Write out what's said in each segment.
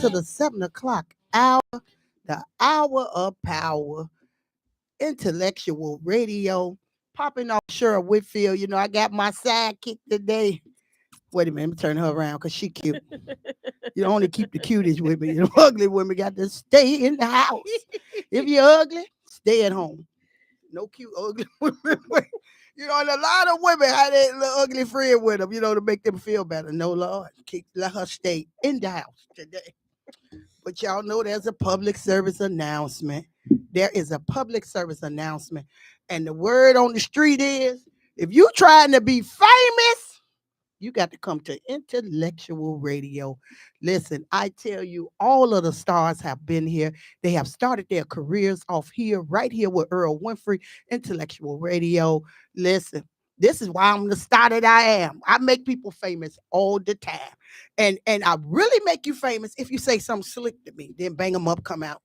to the 7 o'clock hour, the hour of power, intellectual radio. Popping off Cheryl Whitfield. You know, I got my sidekick today. Wait a minute, let me turn her around because she cute. You don't only keep the cutest with me. The ugly women got to stay in the house. If you're ugly, stay at home. No cute ugly women. You know, and a lot of women had that little ugly friend with them, you know, to make them feel better. No, Lord, let her stay in the house today. But y'all know there's a public service announcement. There is a public service announcement. And the word on the street is, if you trying to be famous, you got to come to Intellectual Radio. Listen, I tell you, all of the stars have been here. They have started their careers off here, right here with Earl Winfrey, Intellectual Radio. Listen, this is why I'm the star that I am. I make people famous all the time. And I really make you famous if you say something slick to me. Then Bang 'em Up come out.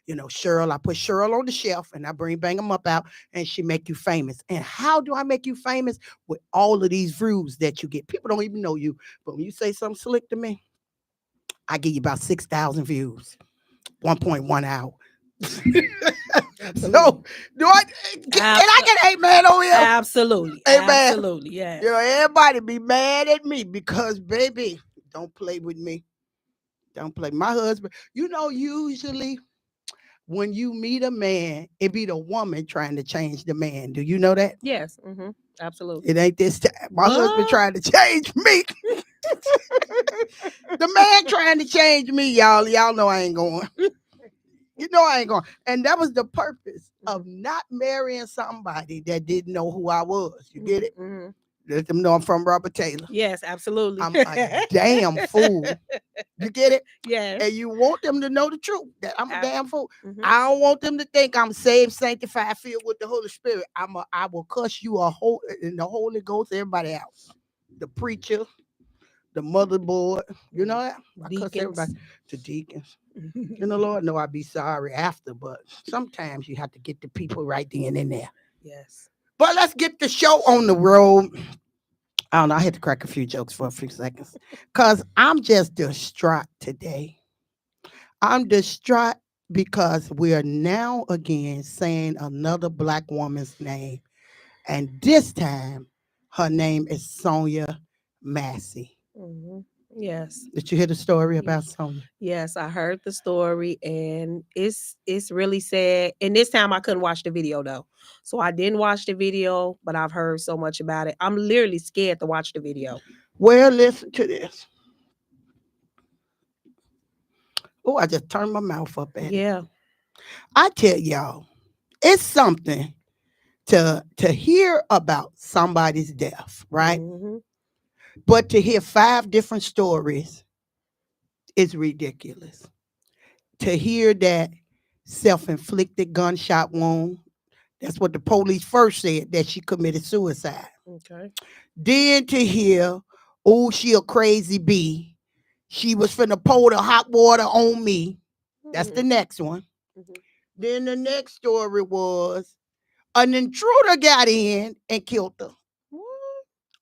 You know, Cheryl, I put Cheryl on the shelf and I bring Bang 'em Up out and she make you famous. And how do I make you famous? With all of these views that you get. People don't even know you. But when you say something slick to me, I give you about 6,000 views. 1.1 hour. So, can I get 8 man over here? Absolutely. Amen. Absolutely, yeah. You know, everybody be mad at me because, baby, don't play with me. Don't play. My husband, you know, usually when you meet a man, it be the woman trying to change the man. Do you know that? Yes. Absolutely. It ain't this time. My husband trying to change me. The man trying to change me, y'all. Y'all know I ain't going. You know I ain't going. And that was the purpose of not marrying somebody that didn't know who I was. You get it? Let them know I'm from Robert Taylor. Yes, absolutely. I'm a damn fool. You get it? Yes. And you want them to know the truth, that I'm a damn fool. I don't want them to think I'm saved, sanctified, filled with the Holy Spirit. I will cuss you in the Holy Ghost, everybody else. The preacher, the motherboard, you know that? I cuss everybody. The deacons. And the Lord know I'd be sorry after, but sometimes you have to get the people right then and there. Yes. But let's get the show on the road. I don't know. I had to crack a few jokes for a few seconds because I'm just distraught today. I'm distraught because we are now again saying another Black woman's name. And this time, her name is Sonya Massey. Yes. Did you hear the story about Sonya? Yes, I heard the story and it's really sad. And this time I couldn't watch the video though. So I didn't watch the video, but I've heard so much about it. I'm literally scared to watch the video. Well, listen to this. Oh, I just turned my mouth up at it. Yeah. I tell y'all, it's something to hear about somebody's death, right? But to hear 5 different stories is ridiculous. To hear that self-inflicted gunshot wound, that's what the police first said, that she committed suicide. Okay. Then to hear, oh, she a crazy bee. She was finna pour the hot water on me. That's the next one. Then the next story was an intruder got in and killed her.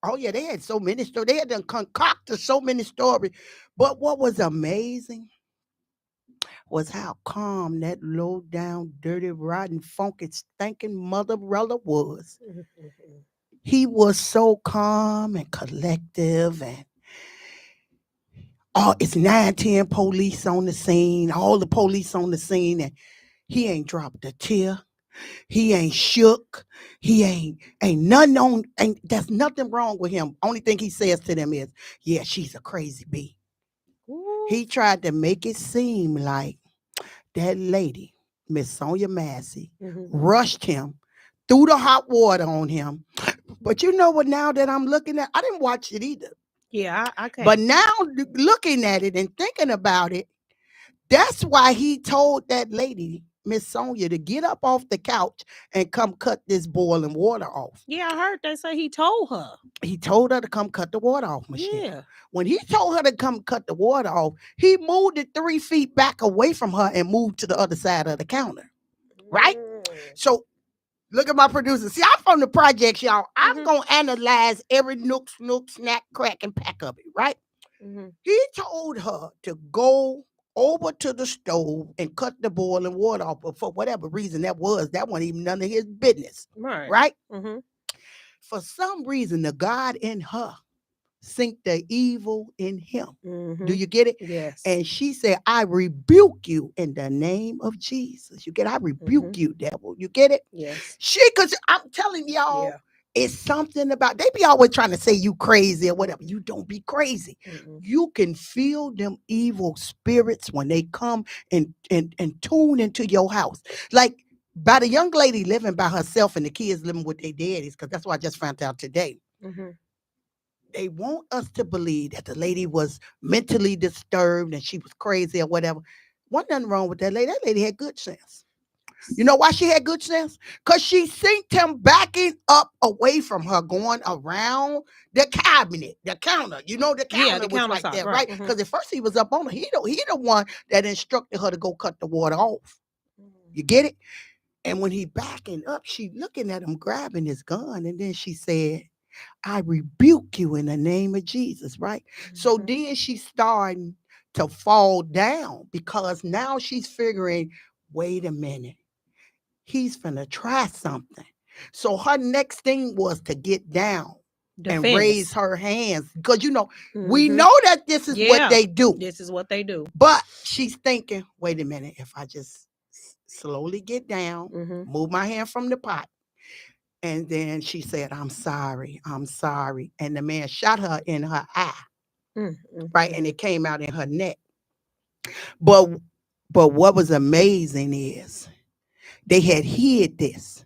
Oh, yeah, they had so many stories. They had done concocted so many stories. But what was amazing was how calm that low down, dirty, rotten, funky, stinking motherella was. He was so calm and collective and it's 9-10 police on the scene, all the police on the scene, and he ain't dropped a tear. He ain't shook. He ain't nothing on, there's nothing wrong with him. Only thing he says to them is, yeah, she's a crazy bee. He tried to make it seem like that lady, Miss Sonya Massey, rushed him, threw the hot water on him. But you know what, now that I'm looking at, I didn't watch it either. Yeah, I can't. But now looking at it and thinking about it, that's why he told that lady, Miss Sonya, to get up off the couch and come cut this boiling water off. Yeah, I heard they say he told her. He told her to come cut the water off, Michelle. Yeah. When he told her to come cut the water off, he moved it 3 feet back away from her and moved to the other side of the counter. Right? So look at my producer. See, I'm from the projects, y'all. I'm going to analyze every nook, snack, crack, and pack of it, right? He told her to go over to the stove and cut the boiling water off. But for whatever reason that wasn't even none of his business. Right. Right? Mm-hmm. For some reason, the God in her sink the evil in him. Do Mm-hmm. you get it? Yes. And she said, I rebuke you in the name of Jesus. You get it? I rebuke Mm-hmm. you, devil. You get it? Yes. Because I'm telling y'all, Yeah. it's something about, they be always trying to say you crazy or Mm-hmm. whatever. You don't be crazy. Mm-mm. You can feel them evil spirits when they come and tune into your house. Like, by the young lady living by herself and the kids living with their daddies, because that's what I just found out today. Mm-hmm. They want us to believe that the lady was mentally disturbed and she was crazy or whatever. Wasn't nothing wrong with that lady. That lady had good sense. You know why she had good sense? Because she seen him backing up away from her, going around the cabinet, the counter. You know, the Yeah, counter the was right countertop. there, Right. right? Mm-hmm. Because at first he was up on her. He the one that instructed her to go cut the water off. You Mm-hmm. get it? And when he backing up, she looking at him, grabbing his gun, and then she said, I rebuke you in the name of Jesus, right? So Mm-hmm. then she's starting to fall down because now she's figuring, wait a minute, he's finna try something. So her next thing was to get down and raise Defense. her hands because, we Mm-hmm. know that this is what Yeah. they do. This is what they do. But she's thinking, wait a minute, if I just slowly get down, Mm-hmm. move my hand from the pot, and then she said, I'm sorry, I'm sorry. And the man shot her in her eye, right? And Mm-hmm. it came out in her neck. But what was amazing is they had hid this.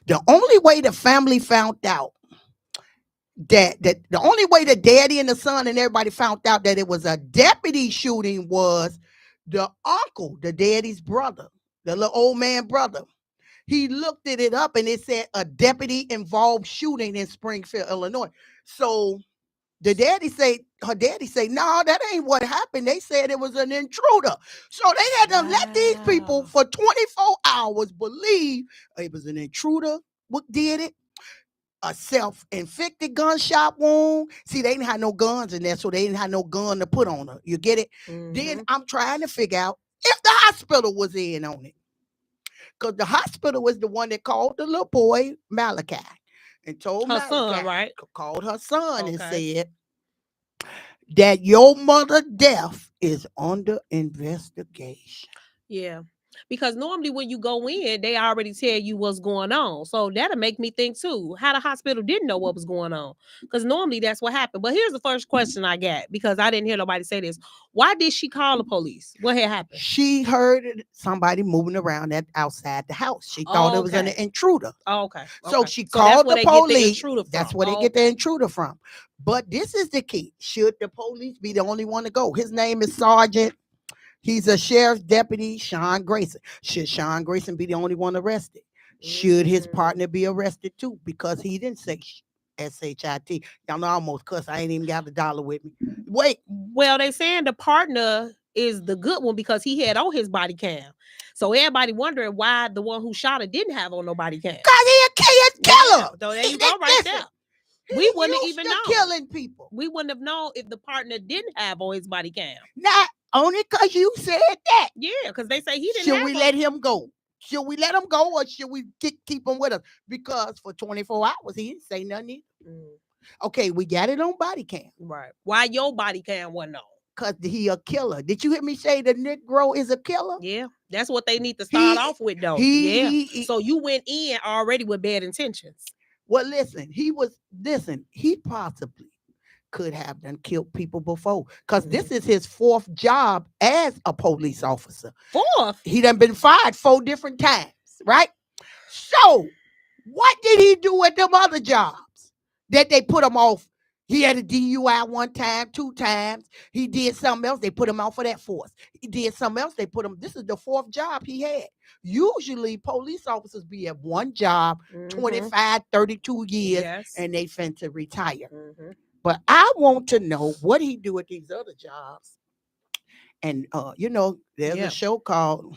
The only way the family found out that the only way the daddy and the son and everybody found out that it was a deputy shooting was the uncle, the daddy's brother, the little old man brother. He looked it up and it said a deputy involved shooting in Springfield, Illinois. So her daddy say, no, that ain't what happened. They said it was an intruder. So they had to let these people Wow. for 24 hours believe it was an intruder. What did it? A self-inflicted gunshot wound. See, they didn't have no guns in there, so they didn't have no gun to put on her. You get it? Then Mm-hmm. I'm trying to figure out if the hospital was in on it. Because the hospital was the one that called the little boy Malachi and told Her son, Malachi, right? called her son and Okay. said that your mother death is under investigation. Yeah. Because normally when you go in, they already tell you what's going on. So that'll make me think too, how the hospital didn't know what was going on. Because normally that's what happened. But here's the first question I got, because I didn't hear nobody say this. Why did she call the police? What had happened? She heard somebody moving around outside the house. She thought it was an Okay. intruder. Okay. So Okay. she So that's called where the they get the police. intruder from. That's where they get the intruder from. But this is the key. Should the police be the only one to go? His name is Sergeant. He's a sheriff's deputy, Sean Grayson. Should Sean Grayson be the only one arrested? Should his partner be arrested too? Because he didn't say SHIT. Y'all know I almost cuss. I ain't even got the dollar with me. Wait. Well, they saying the partner is the good one because he had on his body cam. So everybody wondering why the one who shot her didn't have on no body cam. Because he a killer. Yeah, so there you go right Listen, there. We wouldn't have used even to known. killing people. We wouldn't have known if the partner didn't have on his body cam. Not only because you said that. Yeah, because they say he didn't Should have we on. let him go? Should we let him go or should we keep him with us? Because for 24 hours, he didn't say nothing either. Okay, we got it on body cam. Right. Why your body cam wasn't on? Because he a killer. Did you hear me say the Negro is a killer? Yeah, that's what they need to start off with, though. So you went in already with bad intentions. Well, he possibly could have done killed people before. Because this is his fourth job as a police officer. Fourth? He done been fired 4 different times, right? So, what did he do at them other jobs that they put him off? He had a DUI 1 time, 2 times. He did something else. They put him out for that 4th. He did something else. They put him. This is the 4th job he had. Usually, police officers be at one job 25, 32 years, and they finna retire. But I want to know what he do at these other jobs. And, there's a show called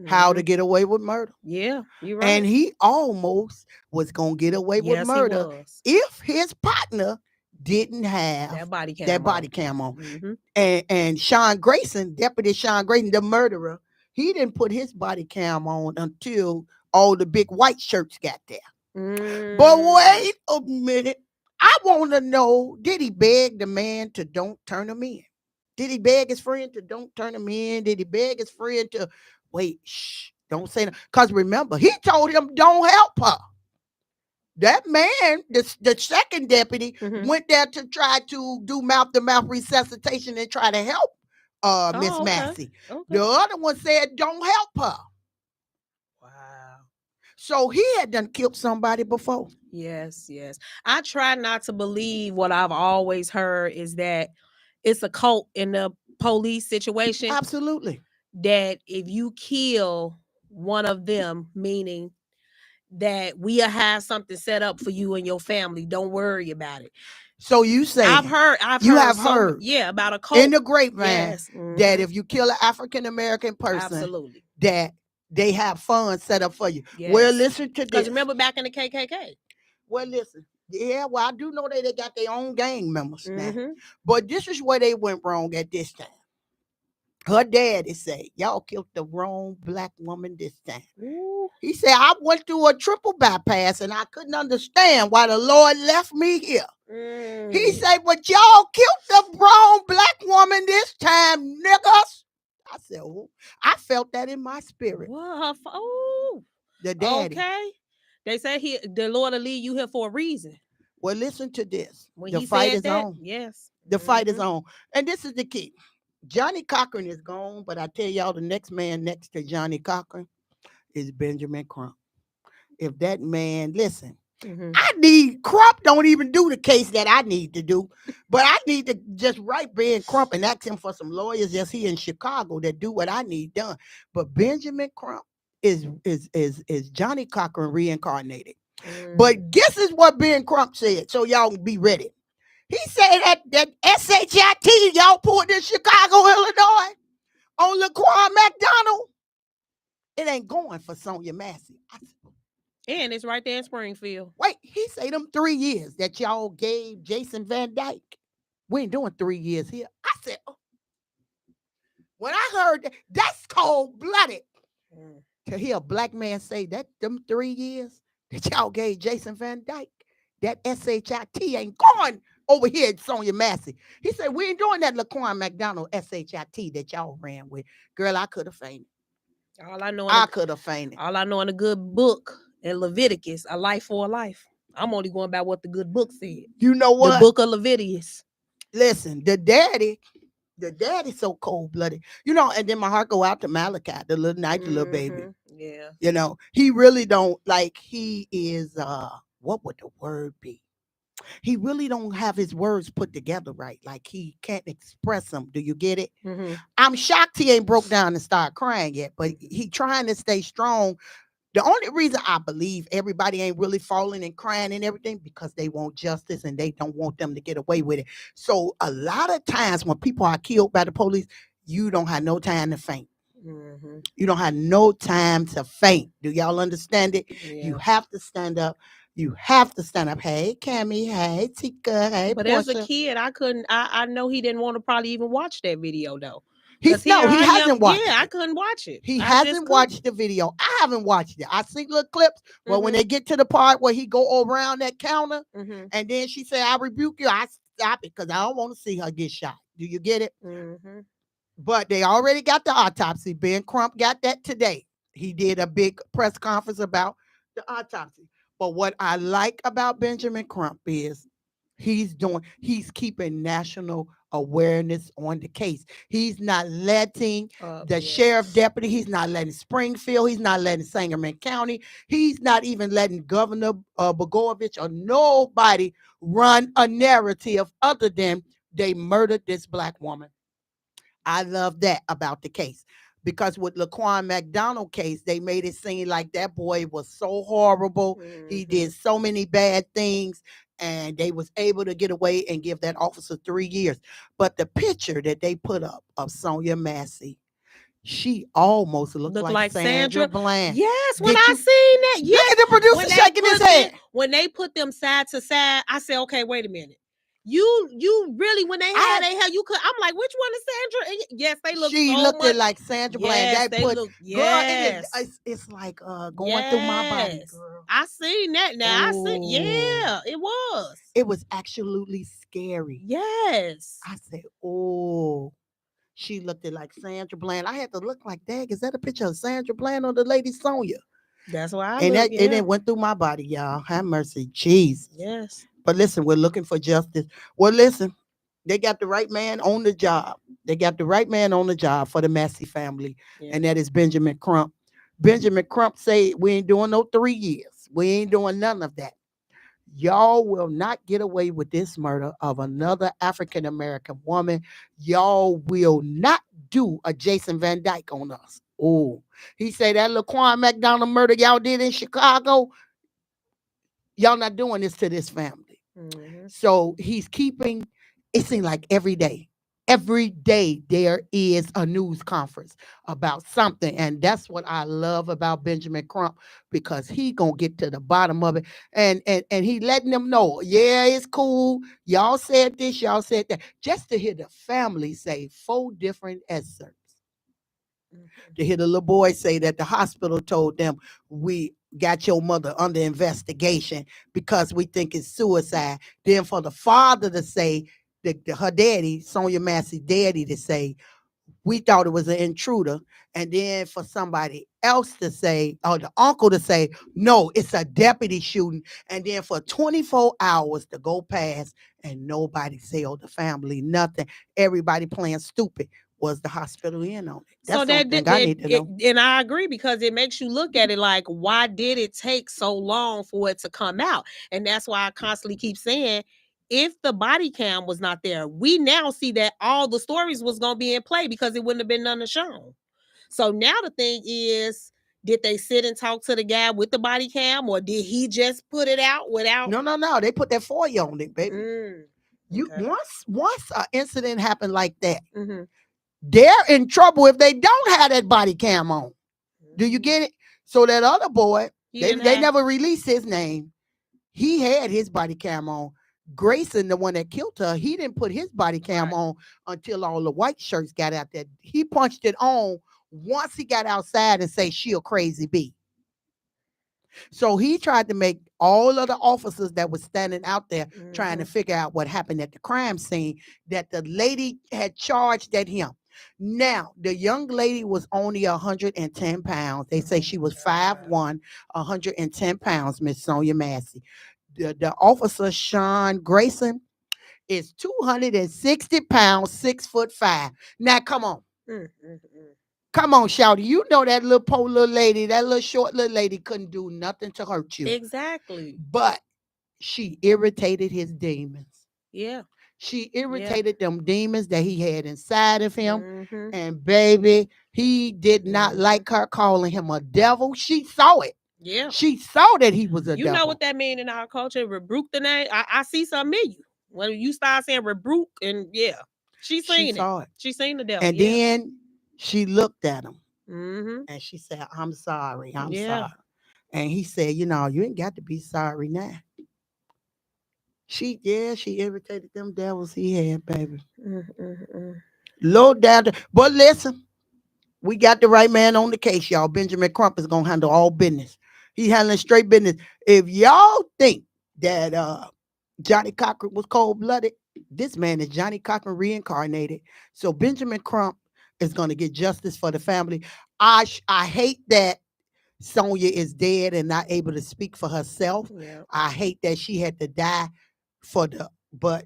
How to Get Away with Murder. Yeah, you're right. And he almost was going to get away with murder if his partner didn't have that body that cam body on. cam on. Mhm. And Sean Grayson, Deputy Sean Grayson, the murderer, he didn't put his body cam on until all the big white shirts got there. But wait a minute. I want to know, did he beg the man to don't turn him in? Did he beg his friend to don't turn him in? Did he beg his friend to wait, shh, don't say that? Because remember, he told him don't help her. That man, the second deputy, Mhm. went there to try to do mouth-to-mouth resuscitation and try to help Miss Oh, okay. Massey. Okay. The other one said, don't help her. Wow. So he had done killed somebody before. Yes, yes. I try not to believe what I've always heard is that it's a cult in the police situation. Absolutely. That if you kill one of them, meaning that we'll have something set up for you and your family. Don't worry about it. So you say I've heard about a cult in the grapevine yes. that if you kill an African American person, absolutely, that they have funds set up for you. Yes. Well, listen to this. Because remember back in the KKK. Well, listen. Yeah, well, I do know they got their own gang members now. Mhm. But this is where they went wrong at this time. Her daddy said, y'all killed the wrong black woman this time. Ooh. He said, I went through a triple bypass and I couldn't understand why the Lord left me here. He said, but y'all killed the wrong black woman this time, niggas. I said, oh, I felt that in my spirit. What? Oh. The daddy. Okay. They say the Lord will lead you here for a reason. Well, listen to this. When the he fight said is that, on. yes. The fight is on. And this is the key. Johnny Cochran is gone, but I tell y'all the next man next to Johnny Cochran is Benjamin Crump. If that man, listen, I need Crump don't even do the case that I need to do, but I need to just write Ben Crump and ask him for some lawyers just here in Chicago that do what I need done. But Benjamin Crump is Johnny Cochran reincarnated. But guess is what Ben Crump said, so y'all be ready. He said that SHIT y'all pulled in Chicago, Illinois on Laquan McDonald, it ain't going for Sonya Massey. And it's right there in Springfield. Wait, he say them 3 years that y'all gave Jason Van Dyke. We ain't doing 3 years here. I said, oh. When I heard that, that's cold-blooded. To hear a black man say that them 3 years that y'all gave Jason Van Dyke, that SHIT ain't going over here at Sonya Massey. He said, we ain't doing that Laquan McDonald SHIT that y'all ran with. Girl, I could have fainted. I could have fainted. All I know in a good book in Leviticus, a life for a life. I'm only going by what the good book said. You know what? The book of Leviticus. Listen, the daddy's so cold-blooded. You know, and then my heart go out to Malachi, the little baby. Yeah. You know, he really don't, like, he is, what would the word be? He really don't have his words put together right. Like, he can't express them. Do you get it? I'm shocked he ain't broke down and started crying yet, but he trying to stay strong. The only reason I believe everybody ain't really falling and crying and everything because they want justice and they don't want them to get away with it. So a lot of times when people are killed by the police, you don't have no time to faint. You don't have no time to faint. Do y'all understand it? Yeah. You have to stand up. You have to stand up. Hey, Cammy. Hey, Tika. Hey, but Portia. As a kid, I know he didn't want to probably even watch that video though. He hasn't watched it. I couldn't watch it. He hasn't watched the video. I haven't watched it. I see little clips. Well, when they get to the part where he go around that counter and then she say, I rebuke you, I stop it because I don't want to see her get shot. Do you get it? But they already got the autopsy. Ben Crump got that today. He did a big press conference about the autopsy. But what I like about Benjamin Crump is he's keeping national awareness on the case. He's not letting the sheriff deputy, he's not letting Springfield, he's not letting Sangamon County, he's not even letting Governor Blagojevich or nobody run a narrative other than they murdered this black woman. I love that about the case. Because with Laquan McDonald case, they made it seem like that boy was so horrible. He did so many bad things, and they was able to get away and give that officer 3 years. But the picture that they put up of Sonya Massey, she almost looked like Sandra Bland. Yes, when I seen that. Yes. Look at the producer shaking his head. When they put them side to side, I said, okay, wait a minute. You really, when they had I their hair, you could. I'm like, which one is Sandra? And yes, they look she so looked at much. like Sandra Bland. Yes, They they put look. girl, it is Yes, it's like going through my body, yes. girl. I seen that now. I see. Oh, Yeah, it was. it was absolutely scary. Yes. I said, oh, she looked at like Sandra Bland. I had to look like that. Is that a picture of Sandra Bland or the lady Sonya? That's why I And look. that and Yeah. it went through my body, y'all. Have mercy, Jesus. Yes. But listen, we're looking for justice. Well, listen, they got the right man on the job. They got the right man on the job for the Massey family, Yeah. and that is Benjamin Crump. Benjamin Crump say we ain't doing no 3 years. We ain't doing none of that. Y'all will not get away with this murder of another African American woman. Y'all will not do a Jason Van Dyke on us. Oh, he say that Laquan McDonald murder y'all did in Chicago. Y'all not doing this to this family. Mm-hmm. So he's keeping, it seems like every day there is a news conference about something. And that's what I love about Benjamin Crump, because he gonna get to the bottom of it. And he letting them know, yeah, it's cool. Y'all said this, y'all said that. Just to hear the family say 4 different excerpts. Mm-hmm. To hear the little boy say that the hospital told them, we got your mother under investigation because we think it's suicide. Then for the father to say, her daddy, Sonya Massey daddy, to say, we thought it was an intruder. And then for somebody else to say, or the uncle to say, no, it's a deputy shooting. And then for 24 hours to go past and nobody say, oh, the family, nothing. Everybody playing stupid. Was the hospital in on it? So That's the only thing I need to know. and I agree, because it makes you look at it like, why did it take so long for it to come out? And that's why I constantly keep saying, if the body cam was not there, we now see that all the stories was gonna be in play, because it wouldn't have been none shown. So now the thing is, did they sit and talk to the guy with the body cam, or did he just put it out without? No. They put that for you on it, baby. You Okay. once an incident happened like that, Mm-hmm. they're in trouble if they don't have that body cam on. Do you get it? So that other boy, they never released his name. He had his body cam on. Grayson, the one that killed her, he didn't put his body cam on until all the white shirts got out there. He punched it on once he got outside and say, she a crazy bee. So he tried to make all of the officers that were standing out there trying to figure out what happened at the crime scene, that the lady had charged at him. Now, the young lady was only 110 pounds. They say she was 5'1", 110 pounds, Miss Sonya Massey. The officer, Sean Grayson, is 260 pounds, 6'5". Now, come on. Come on, Shouty. You know that little poor little lady, that little short little lady couldn't do nothing to hurt you. Exactly. But she irritated his demons. Yeah. She irritated them demons that he had inside of him. Mm-hmm. And baby, he did not like her calling him a devil. She saw it. Yeah. She saw that he was a You devil. know what that mean in our culture? Rebuke the name. I see something in you. When you start saying rebuke, and she seen saw it. She seen the devil. And then she looked at him. Mm-hmm. And she said, I'm sorry. I'm Yeah. sorry. And he said, you ain't got to be sorry now. She irritated them devils he had, baby. Low down. But listen, we got the right man on the case, y'all. Benjamin Crump is going to handle all business. He handling straight business. If y'all think that Johnny Cochran was cold-blooded, this man is Johnny Cochran reincarnated. So Benjamin Crump is going to get justice for the family. I hate that Sonya is dead and not able to speak for herself. Yeah. I hate that she had to die but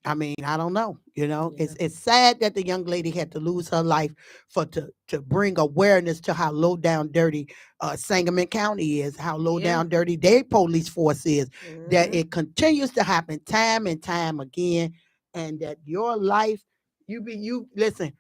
I mean, I don't know. It's sad that the young lady had to lose her life to bring awareness to how low down dirty Sangamon County is, how low down dirty their police force is, that it continues to happen time and time again, and that your life, you listen.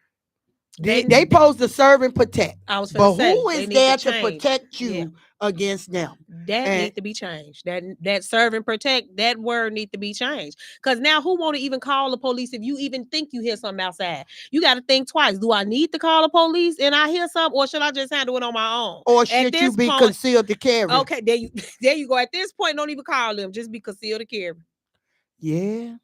They supposed to serve and protect. But who is there to protect you against them? That need to be changed. That serve and protect, that word need to be changed. Because now who want to even call the police if you even think you hear something outside? You got to think twice. Do I need to call the police and I hear something, or should I just handle it on my own? Or should you be concealed to carry? Okay, there you go. At this point, don't even call them. Just be concealed to carry. Yeah.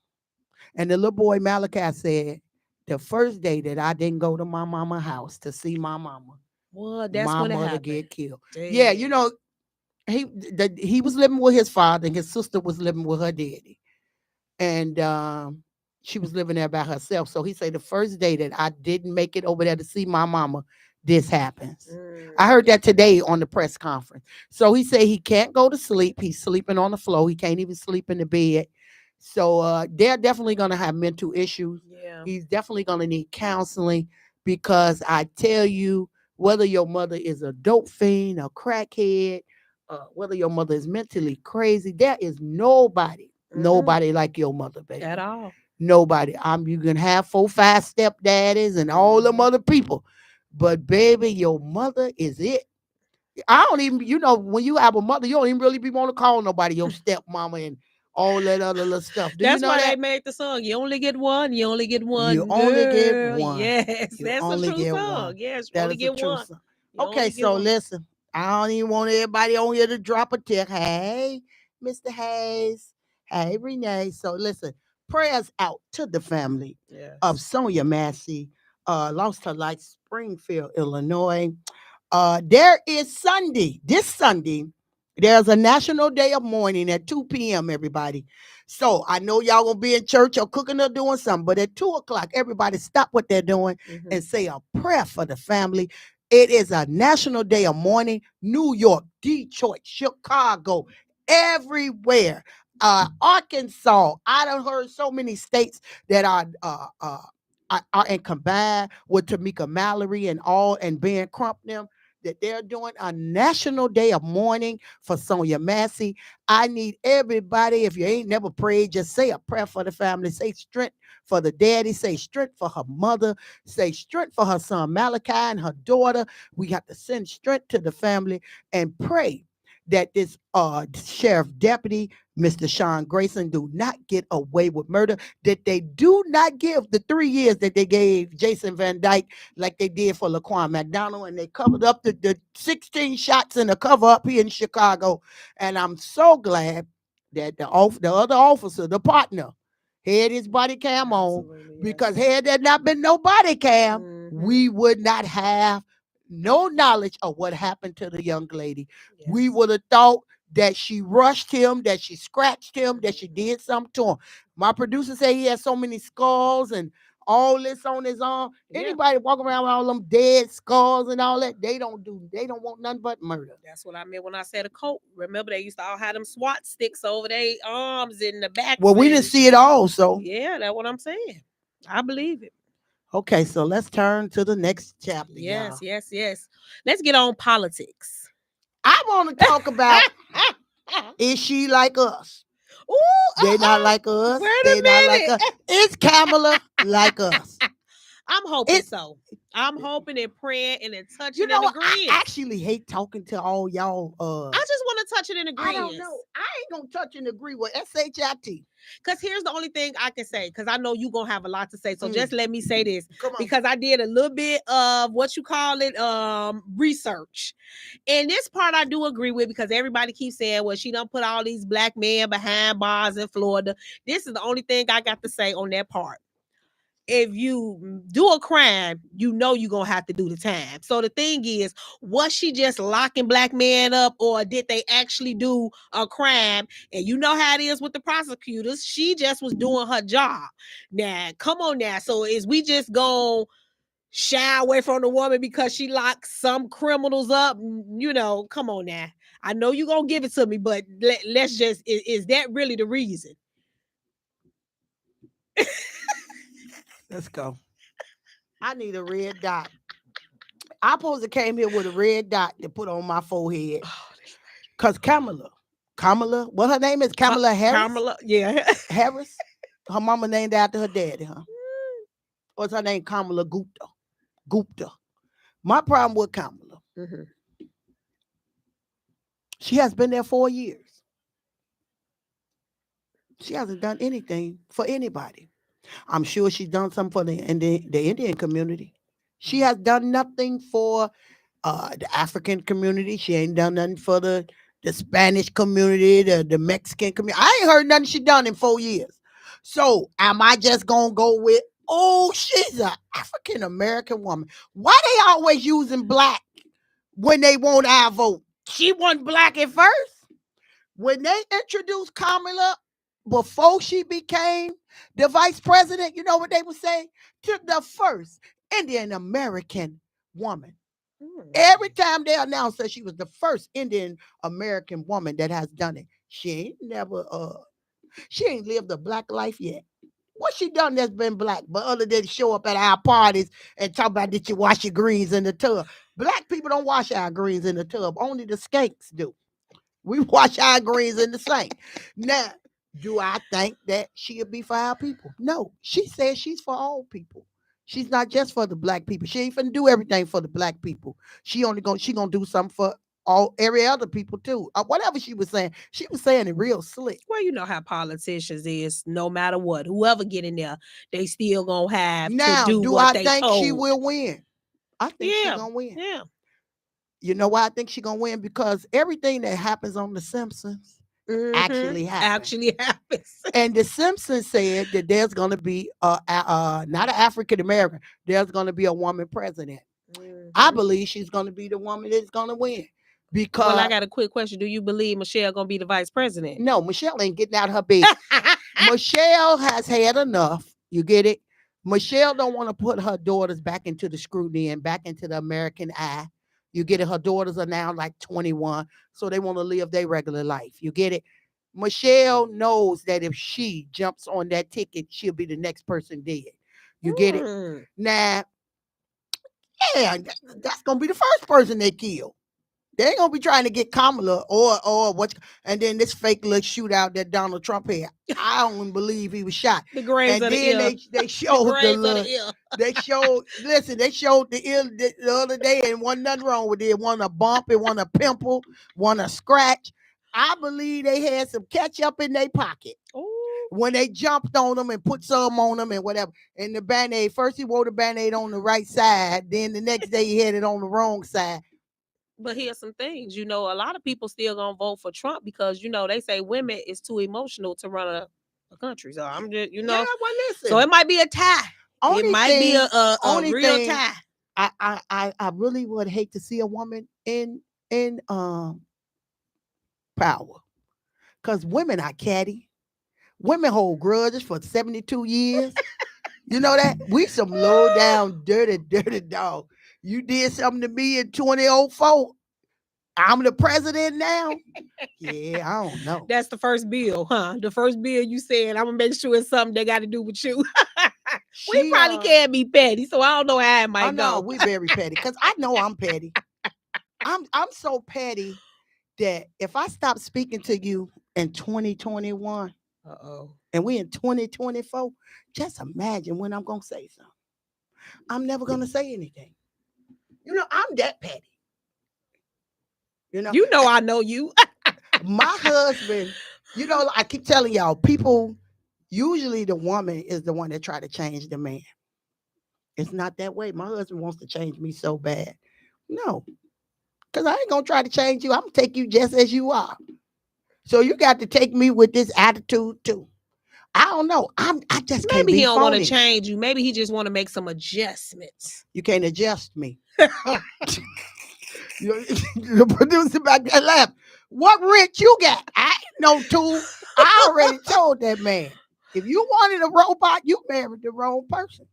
And the little boy Malachi said, the first day that I didn't go to my mama house to see my mama, Well, that's my when it mother happened. get killed. Yeah, Dang. you know, he was living with his father and his sister was living with her daddy. And she was living there by herself. So he said the first day that I didn't make it over there to see my mama, this happens. I heard that today on the press conference. So he said he can't go to sleep. He's sleeping on the floor. He can't even sleep in the bed. So they're definitely going to have mental issues. Yeah. He's definitely going to need counseling because I tell you, whether your mother is a dope fiend, a crackhead, whether your mother is mentally crazy, there is nobody, Mm-mm. nobody like your mother, At baby. all. Nobody. You can have 4, 5 stepdaddies and all them Mhm. other people, but baby, your mother is it. I don't even, when you have a mother, you don't even really be want to call nobody your stepmama and all that other little stuff. Do you That's know why they that? made the song. You only get one. You only get You one, only get girl. one. Yes, You that's a only true get song. one. Yes, you That only is a get true one. song. You Okay, only get so one. listen, I don't even want everybody on here to drop a tick. Hey, Mr. Hayes. Hey, Renee. So listen, prayers out to the family of Yes. Sonya Massey, lost her life, Springfield, Illinois. There is Sunday, this Sunday, there's a National Day of Mourning at 2 p.m., everybody. So I know y'all gonna be in church or cooking or doing something, but at 2 o'clock, everybody stop what they're doing Hmm. and say a prayer for the family. It is a National Day of Mourning. New York, Detroit, Chicago, everywhere. Arkansas. I done heard so many states that are in combined with Tamika Mallory and all and Ben Crump them that they're doing a national day of mourning for Sonya Massey. I need everybody, if you ain't never prayed, just say a prayer for the family. Say strength for the daddy. Say strength for her mother. Say strength for her son Malachi and her daughter. We got to send strength to the family and pray that this sheriff deputy, Mr. Sean Grayson, do not get away with murder, that they do not give the 3 years that they gave Jason Van Dyke like they did for Laquan McDonald, and they covered up the 16 shots in the cover up here in Chicago. And I'm so glad that the other officer, the partner, had his body cam on, Absolutely, because yes. had there not been no body cam, Hmm. we would not have no knowledge of what happened to the young lady. We Yes. would have thought that she rushed him, that she scratched him, that she Hmm. did something to him. My producer said he had so many skulls and all this on his arm. Yeah. Anybody walk around with all them dead skulls and all that, they don't want nothing but murder. That's what I meant when I said a coat. Remember, they used to all have them SWAT sticks over their arms and the backs, Well, we didn't and see it all, so yeah, that's what I'm saying. I believe it. okay, so let's turn to the next chapter, Yes, y'all. yes, yes. Let's get on politics. I want to talk about, is she like us? Ooh, They not like us. wait a They not like us. minute. Is Kamala like us? I'm hoping It so. I'm hoping and praying and then You touching know and what? I agreeing. actually hate talking to all y'all. I just want to touch it and I agreeing. don't know. I ain't gonna touch and agree with SHIT. Because here's the only thing I can say, because I know you're going to have a lot to say. So Mm. just let me say this, Come on. because I did a little bit of what you call it, research. And this part I do agree with, because everybody keeps saying, well, she done put all these black men behind bars in Florida. This is the only thing I got to say on that part. If you do a crime, you know you're gonna have to do the time. So the thing is, was she just locking black men up, or did they actually do a crime? And you know how it is with the prosecutors. She just was doing her job. Now, come on now. So is we just gonna shy away from the woman because she locked some criminals up? You know, come on now. I know you're gonna give it to me, but let's just, is that really the reason? Let's go. I need a red dot. I supposed to came here with a red dot to put on my forehead. Oh, Cause Kamala, what her name is? Kamala Harris? Kamala, yeah. Harris? Her mama named after her daddy, huh? What's her name? Kamala Gupta. Gupta. My problem with Kamala, Mm-hmm. she has been there 4 years. She hasn't done anything for anybody. I'm sure she's done something for the Indian community. She has done nothing for the African community. She ain't done nothing for the Spanish community, the Mexican community. I ain't heard nothing she done in 4 years. So am I just gonna go with, oh, she's an African American woman? Why they always using black when they want our vote? She wasn't black at first. When they introduced Kamala before she became the vice president, you know what they would say? To the first Indian American woman. Every time they announced that she was the first Indian American woman that has done it, she ain't lived a black life yet. What she done that's been black, but other than show up at our parties and talk about did you wash your greens in the tub? Black people don't wash our greens in the tub. Only the skanks do. We wash our greens in the sink. Now, do I think that she'll be for our people? No. She says she's for all people. She's not just for the black people. She ain't finna do everything for the black people. She gonna do something for every other people too. Whatever she was saying it real slick. Well, you know how politicians is. No matter what, whoever get in there, they still gonna have Now, to do do what I they think told. she will win? I think she's gonna win. Yeah. You know why I think she's gonna win? Because everything that happens on The Simpsons actually happens. And The Simpsons said that there's gonna be not an African American. There's gonna be a woman president. I believe she's gonna be the woman that's gonna win. Because Well, I got a quick question. Do you believe Michelle gonna be the vice president? No, Michelle ain't getting out of her bed. Michelle has had enough. You get it? Michelle don't want to put her daughters back into the scrutiny and back into the American eye. You get it? Her daughters are now like 21, so they want to live their regular life. You get it? Michelle knows that if she jumps on that ticket, she'll be the next person dead. You get it? Now, yeah, that's gonna be the first person they kill. They ain't gonna be trying to get Kamala or what, and then this fake little shootout that Donald Trump had. I don't even believe he was shot. The graves and of then the ear. they showed They showed the ear the other day, and wasn't nothing wrong with it. One a bump, it one a pimple, one a scratch. I believe they had some ketchup in their pocket. Ooh. When they jumped on them and put some on them and whatever. And the Band-Aid, first he wore the Band-Aid on the right side, then the next day he had it on the wrong side. But here's some things, a lot of people still gonna vote for Trump because they say women is too emotional to run a country. So I'm just, Yeah, well, listen. So it might be a tie. It might be a real tie. I really would hate to see a woman in power, because women are catty. Women hold grudges for 72 years. You know that? We some low down, dirty dog. You did something to me in 2004. I'm the president now. Yeah, I don't know. That's the first bill, huh? The first bill you said, I'm gonna make sure it's something they got to do with you. We probably can't be petty, so I don't know how it might go. No, we very petty because I know I'm petty. I'm so petty that if I stop speaking to you in 2021, and we in 2024, just imagine when I'm gonna say something. I'm never gonna say anything. I'm that petty. I know you. My husband, I keep telling y'all, people, usually the woman is the one that try to change the man. It's not that way. My husband wants to change me so bad. No, because I ain't going to try to change you. I'm going to take you just as you are. So you got to take me with this attitude too. I don't know. I just can't be Maybe he don't want phony. to change you. Maybe he just want to make some adjustments. You can't adjust me. The producer back there laugh. What rent you got? I ain't no tool. I already told that man. If you wanted a robot, you married the wrong person.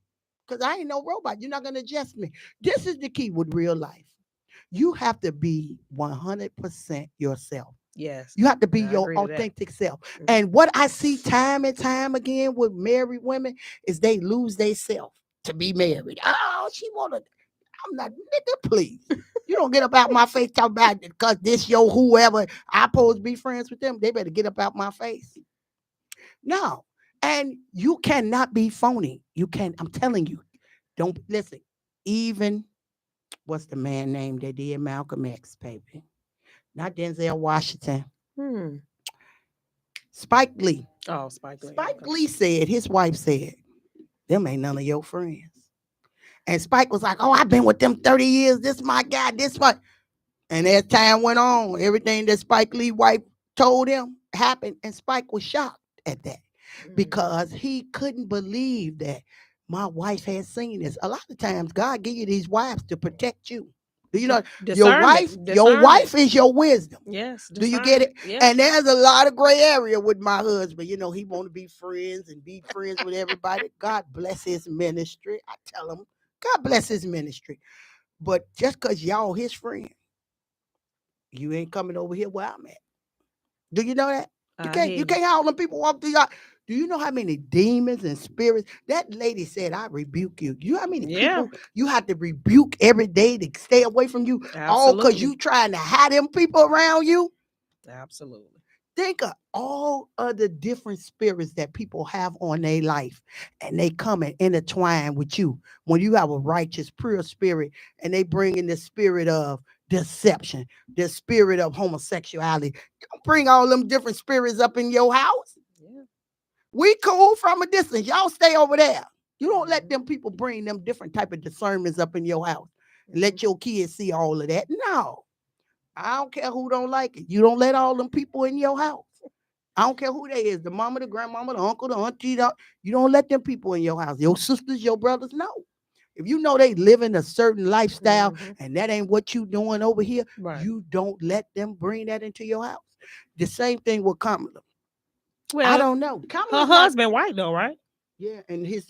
Because I ain't no robot. You're not going to adjust me. This is the key with real life. You have to be 100% yourself. Yes. You have to be your authentic self. Mm-hmm. And what I see time and time again with married women is they lose their self to be married. Oh, she want to. I'm not, nigga, please. You don't get up out my face talking about it because this your whoever. I supposed to be friends with them. They better get up out my face. No. And you cannot be phony. You can't. I'm telling you. Don't listen. Even, what's the man name that did Malcolm X, baby? Not Denzel Washington. Spike Lee. Oh, Spike Lee. Spike Lee said, his wife said, them ain't none of your friends. And Spike was like, oh, I've been with them 30 years. This my guy, this one. And as time went on, everything that Spike Lee's wife told him happened. And Spike was shocked at that. because he couldn't believe that my wife had seen this. A lot of times God give you these wives to protect you. Do you know your Discernment. wife is your wisdom? Yes, Do you get discernment. it? Yeah. And there's a lot of gray area with my husband. He want to be friends and be friends with everybody. God bless his ministry. I tell him, God bless his ministry. But just because y'all his friend, you ain't coming over here where I'm at. Do you know that? You I can't hear you you. can't have all them people walk through y'all. Do you know how many demons and spirits? That lady said, I rebuke you. You know how many Yeah, people you have to rebuke every day to stay away from you? All because absolutely. you trying to have them people around you? Absolutely. Think of all of the different spirits that people have on their life, and they come and intertwine with you when you have a righteous, pure spirit, and they bring in the spirit of deception, the spirit of homosexuality. Don't bring all them different spirits up in your house. Yeah. We cool from a distance. Y'all stay over there. You don't let Mhm. them people bring them different type of discernments up in your house and Mhm. let your kids see all of that. No, I don't care who don't like it. You don't let all them people in your house. I don't care who they is, the mama, the grandmama, the uncle, the auntie. You don't let them people in your house. Your sisters, your brothers, no. If you know they living a certain lifestyle Mhm. and that ain't what you doing over here, Right. you don't let them bring that into your house. The same thing with Kamala. I Well, don't know. her Kamala's not. husband white though, right? Yeah, and his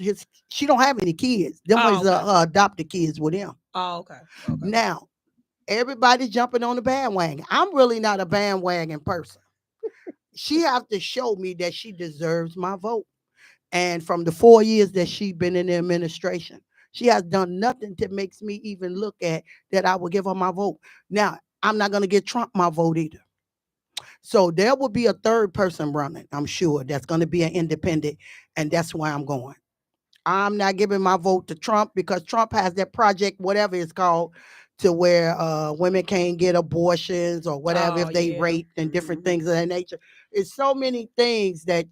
she don't have any kids. Them Oh, was okay. her adopted kids with him. Oh, okay. Okay. Now everybody's jumping on the bandwagon. I'm really not a bandwagon person. She have to show me that she deserves my vote. And from the 4 years that she's been in the administration, she has done nothing to makes me even look at that I will give her my vote. Now, I'm not going to get Trump my vote either. So there will be a third person running, I'm sure, that's going to be an independent, and that's where I'm going. I'm not giving my vote to Trump because Trump has that project, whatever it's called, to where women can't get abortions or whatever Oh if they yeah. raped and different Mhm. things of that nature. It's so many things that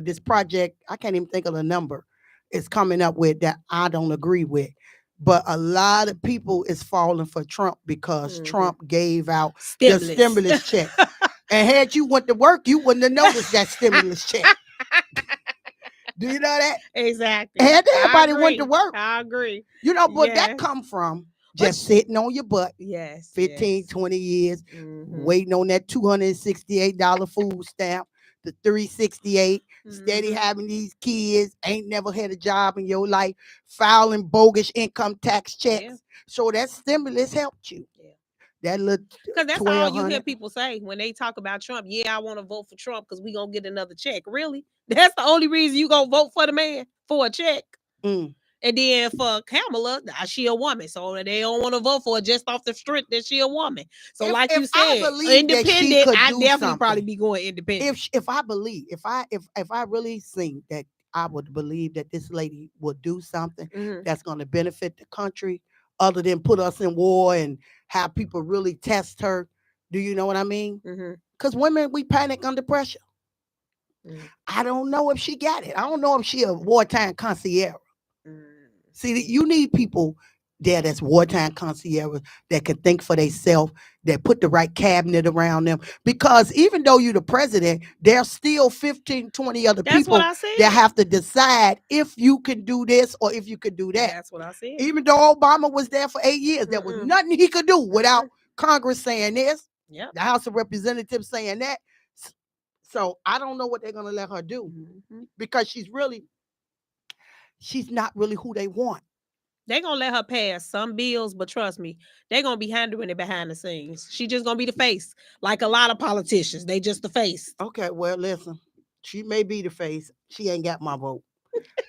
this project, I can't even think of the number, is coming up with that I don't agree with. But a lot of people is falling for Trump because Mhm. Trump gave out the Stimulus. stimulus checks. And had you went to work, you wouldn't have noticed that stimulus check. Do you know that? Exactly. Had I everybody went to agree. work, I agree. but that Yes. come from But just sitting on your butt yes, 15, yes. 20 years, Mhm. waiting on that $268 food stamp, the 368, steady Mhm. having these kids, ain't never had a job in your life, filing bogus income tax Yeah. checks. So that stimulus helped you. Yeah. That little Because that's all you hear 1,200. people say when they talk about Trump. Yeah, I want to vote for Trump because we gonna get another check. Really? That's the only reason you gonna vote for the man for a check. Mm. And then for Kamala, she a woman, so they don't want to vote for her just off the strength that she a woman. So, If like if you I said, believe that she independent, could I do definitely probably something, be going independent. if I believe, if I really think that I would believe that this lady will do something Mhm. that's going to benefit the country, other than put us in war and have people really test her. Do you know what I mean? Mhm. Because women, we panic under pressure. Mhm. I don't know if she got it. I don't know if she a wartime concierge. Mhm. See, you need people there that's wartime concierge that can think for themselves, that put the right cabinet around them. Because even though you're the president, there's still 15, 20 other That's what people I that said. have to decide if you can do this or if you could do that. That's what I said. Even though Obama was there for 8 years, there was Mm-mm. nothing he could do without Mm-mm. Congress saying this, Yep. the House of Representatives saying that. So I don't know what they're going to let her do Mhm. because she's not really who they want. They gonna let her pass some bills, but trust me, they gonna be handling it behind the scenes. She just gonna be the face, like a lot of politicians. They just the face. Okay, well, listen, she may be the face. She ain't got my vote.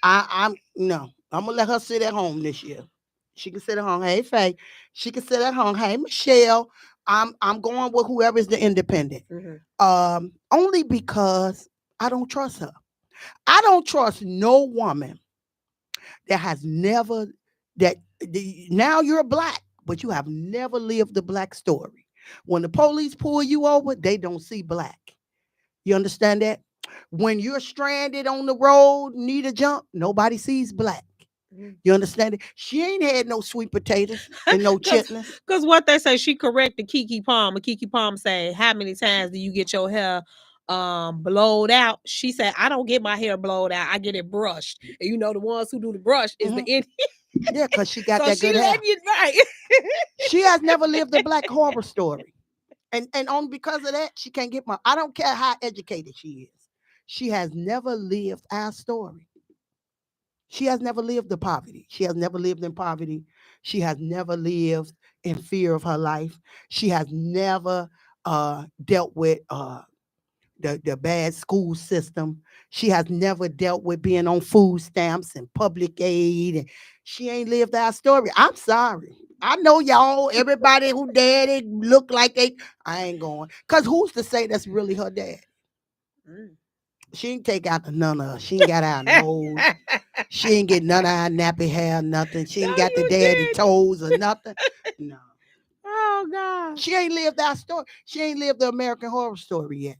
I'm no. I'm gonna let her sit at home this year. She can sit at home. Hey, Faye. She can sit at home. Hey, Michelle. I'm going with whoever's the independent. Mhm. Only because I don't trust her. I don't trust no woman that has never now you're black, but you have never lived the black story. When the police pull you over, they don't see black. You understand that? When you're stranded on the road, need a jump, nobody sees black. Mhm. You understand it? She ain't had no sweet potatoes and no Cause, chitlins. cause what they say, she corrected Kiki Palmer. Kiki Palmer say, "How many times do you get your hair blowed out. She said, I don't get my hair blowed out. I get it brushed. And you know, the ones who do the brush is the Indian. Yeah, because she got So that she good hair. letting you right. She has never lived a black horror story. And only because of that, she can't get my. I don't care how educated she is. She has never lived our story. She has never lived the poverty. She has never lived in poverty. She has never lived in fear of her life. She has never dealt with the bad school system. She has never dealt with being on food stamps and public aid. And she ain't lived our story. I'm sorry. I know y'all, everybody who daddy look like they, I ain't going. Because who's to say that's really her dad? Mm. She ain't take out none of us. She ain't got our nose. She ain't get none of our nappy hair, nothing. She ain't No, got the you daddy did. toes or nothing. No. Oh God. She ain't lived our story. She ain't lived the American Horror Story yet.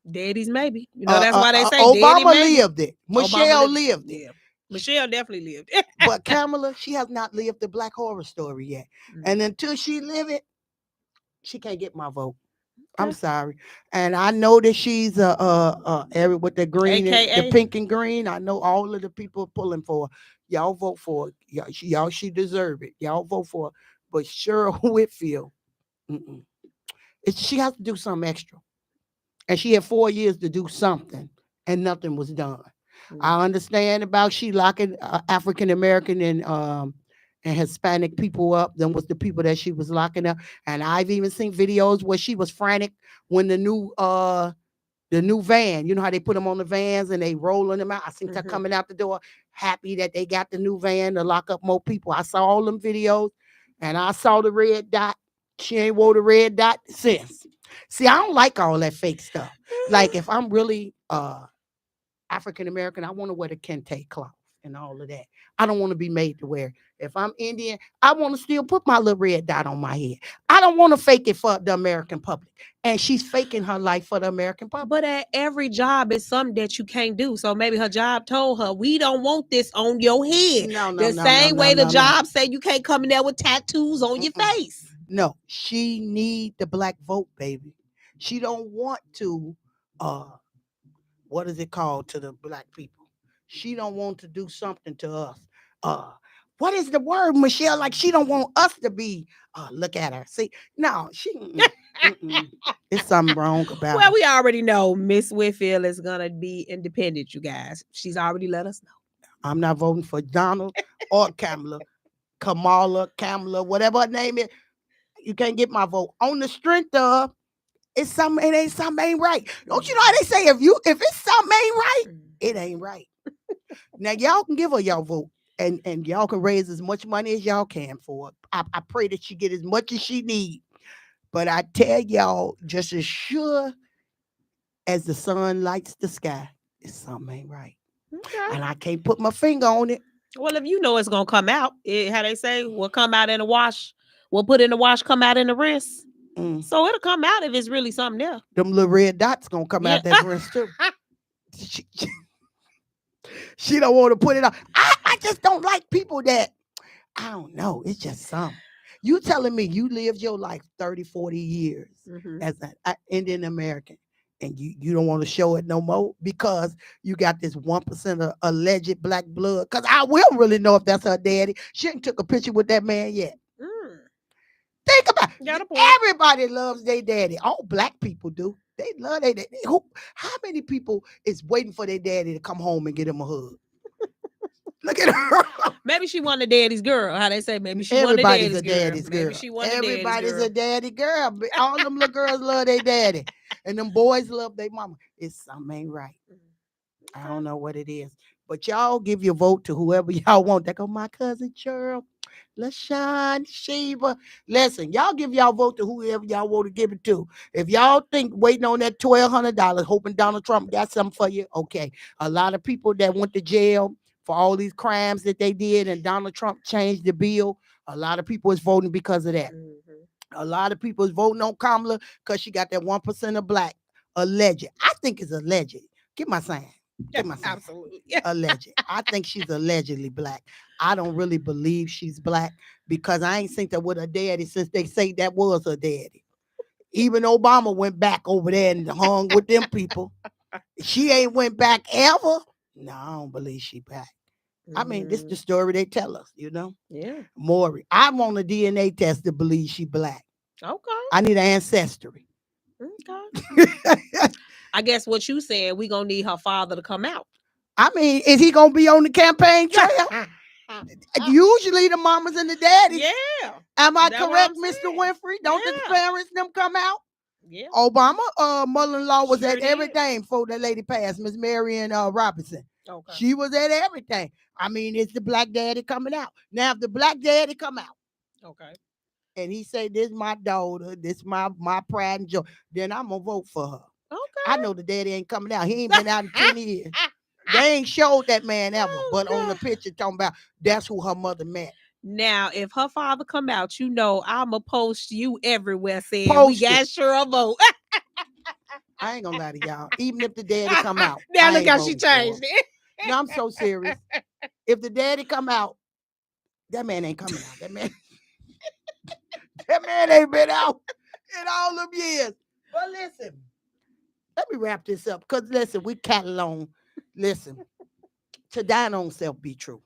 Daddies maybe. You know, that's why they say daddy Obama maybe. lived it. Obama Michelle lived it. Yeah. Michelle definitely lived. But Kamala, she has not lived the Black Horror Story yet. And until she live it, she can't get my vote. I'm sorry. And I know that she's every with the green and the AKA. pink and green. I know all of the people pulling for her. Y'all vote for her. Y'all she deserve it. Y'all vote for her. But Cheryl Whitfield, she has to do something extra. And she had 4 years to do something, and nothing was done. I understand about she locking African American and Hispanic people up. Them was the people that she was locking up. And I've even seen videos where she was frantic when the new van, you know how they put them on the vans and they rolling them out. I seen her coming out the door, happy that they got the new van to lock up more people. I saw all them videos, and I saw the red dot. She ain't wore the red dot since. See, I don't like all that fake stuff. Like if I'm really African American, I want to wear the kente cloth and all of that. I don't want to be made to wear. If I'm Indian, I want to still put my little red dot on my head. I don't want to fake it for the American public. And she's faking her life for the American public. But at every job is something that you can't do. So maybe her job told her, we don't want this on your head. The same way the job say you can't come in there with tattoos on your face. No, she need the black vote, baby. She don't want to what is it called to the black people? She don't want to do something to us. What is the word, Michelle? Like she don't want us to be. Look at her. See, no, she. It's something wrong about. Well, we already know Miss Whitfield is gonna be independent. You guys, she's already let us know. I'm not voting for Donald or Kamala, whatever her name is. You can't get my vote on the strength of. It's something. It ain't something ain't right. Don't you know how they say if it's something ain't right, it ain't right. Now y'all can give her y'all vote, and y'all can raise as much money as y'all can for it. I pray that she get as much as she need. But I tell y'all, just as sure as the sun lights the sky, it's something ain't right, and I can't put my finger on it. Well, if you know it's gonna come out, how they say, will come out in the wash. We'll put in the wash, come out in the rinse. So it'll come out if it's really something there. Them little red dots gonna come out that rinse too. She don't want to put it on. I just don't like people that, I don't know. It's just something. You telling me you lived your life 30, 40 years as an Indian American, and you don't want to show it no more because you got this 1% of alleged black blood? Because I will really know if that's her daddy. She ain't took a picture with that man yet. Think about it. Everybody loves their daddy. All black people do. They love their daddy. How many people is waiting for their daddy to come home and get him a hug? Look at her. Maybe she wanted daddy's girl. How they say, maybe she Everybody's wanted daddy's girl. girl. Maybe she wanted Everybody's daddy's a daddy girl. All them little girls love their daddy. And them boys love their mama. It's something ain't right. I don't know what it is. But y'all give your vote to whoever y'all want. There go my cousin Cheryl, LaShawn, Sheba. Listen, y'all give y'all vote to whoever y'all want to give it to. If y'all think waiting on that $1,200, hoping Donald Trump got something for you, okay. A lot of people that went to jail for all these crimes that they did, and Donald Trump changed the bill. A lot of people is voting because of that. A lot of people is voting on Kamala because she got that 1% of black. Alleged. I think it's alleged. Get my sign. Get my sign. Absolutely. Alleged. I think she's allegedly black. I don't really believe she's black because I ain't seen that with her daddy since they say that was her daddy. Even Obama went back over there and hung with them people. She ain't went back ever. No, I don't believe she back. I mean, this is the story they tell us, Yeah. Maury. I want a DNA test to believe she black. Okay. I need an ancestry. Okay. I guess what you saying, we gonna need her father to come out. I mean, is he gonna be on the campaign trail? Usually the mamas and the daddies. Yeah. Am I That's what correct, I'm Mr. saying. Winfrey? Don't the Yeah. parents them come out? Yeah. Obama, mother-in-law was Sure at did. everything before that lady passed, Miss Marion Robinson. Okay. She was at everything. I mean, it's the black daddy coming out. Now, if the black daddy come out Okay. and he say, this my daughter, this my pride and joy, then I'm going to vote for her. Okay. I know the daddy ain't coming out. He ain't been out in 20 years. They ain't showed that man ever, but on the picture talking about that's who her mother met. Now, if her father come out, I'ma post you everywhere saying we Post got it. Cheryl vote. I ain't gonna lie to y'all. Even if the daddy come out, Now I look ain't how she voting for him. changed it. No, I'm so serious. If the daddy come out, that man ain't coming out. That man ain't been out in all them years. But listen, let me wrap this up. Because listen, we cattle on. Listen, to thine own self be true.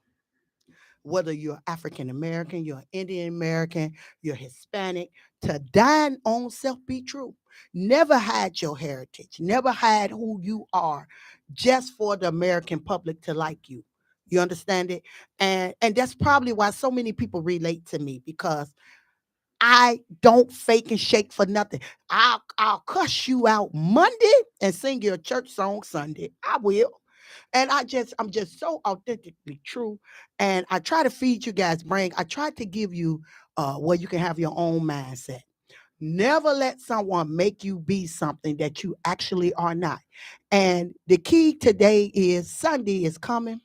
Whether you're African American, you're Indian American, you're Hispanic, to thine own self be true. Never hide your heritage. Never hide who you are just for the American public to like you. You understand it? And that's probably why so many people relate to me, because I don't fake and shake for nothing. I'll cuss you out Monday and sing your church song Sunday. I will. And I'm just so authentically true. And I try to feed you guys brain. I try to give you where you can have your own mindset. Never let someone make you be something that you actually are not. And the key today is Sunday is coming.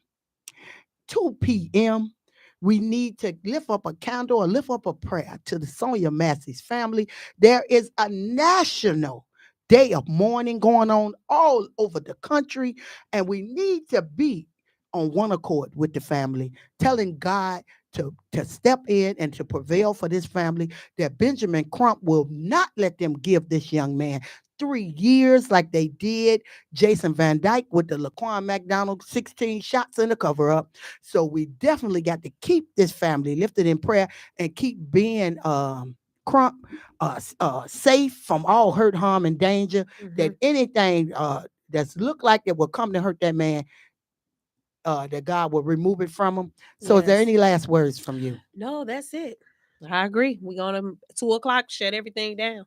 2 p.m. We need to lift up a candle or lift up a prayer to the Sonya Massey's family. There is a national day of mourning going on all over the country, and we need to be on one accord with the family, telling God to step in and to prevail for this family, that Benjamin Crump will not let them give this young man 3 years like they did Jason Van Dyke with the Laquan McDonald 16 shots in the cover up. So we definitely got to keep this family lifted in prayer and keep being Crump safe from all hurt, harm, and danger. That anything that's looked like it will come to hurt that man, that God will remove it from him. So is there Yes. any last words from you? No, that's it. I agree. We're gonna 2:00 shut everything down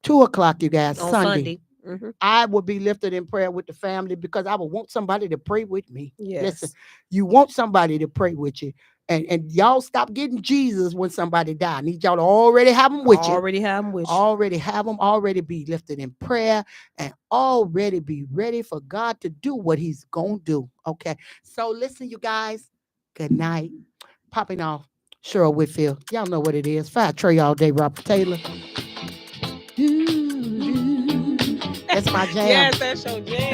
2 o'clock, you guys, on Sunday. Sunday. I will be lifted in prayer with the family because I would want somebody to pray with me. Listen, Yes. you want somebody to pray with you. And y'all stop getting Jesus when somebody die. I need y'all to already have them with you. Already have them with you. Already have them, already be lifted in prayer, and already be ready for God to do what he's going to do. Okay. So listen, you guys, good night. Popping off Cheryl Whitfield. Y'all know what it is. Fire Trey all day, Robert Taylor. That's my jam. Yes, that's your jam.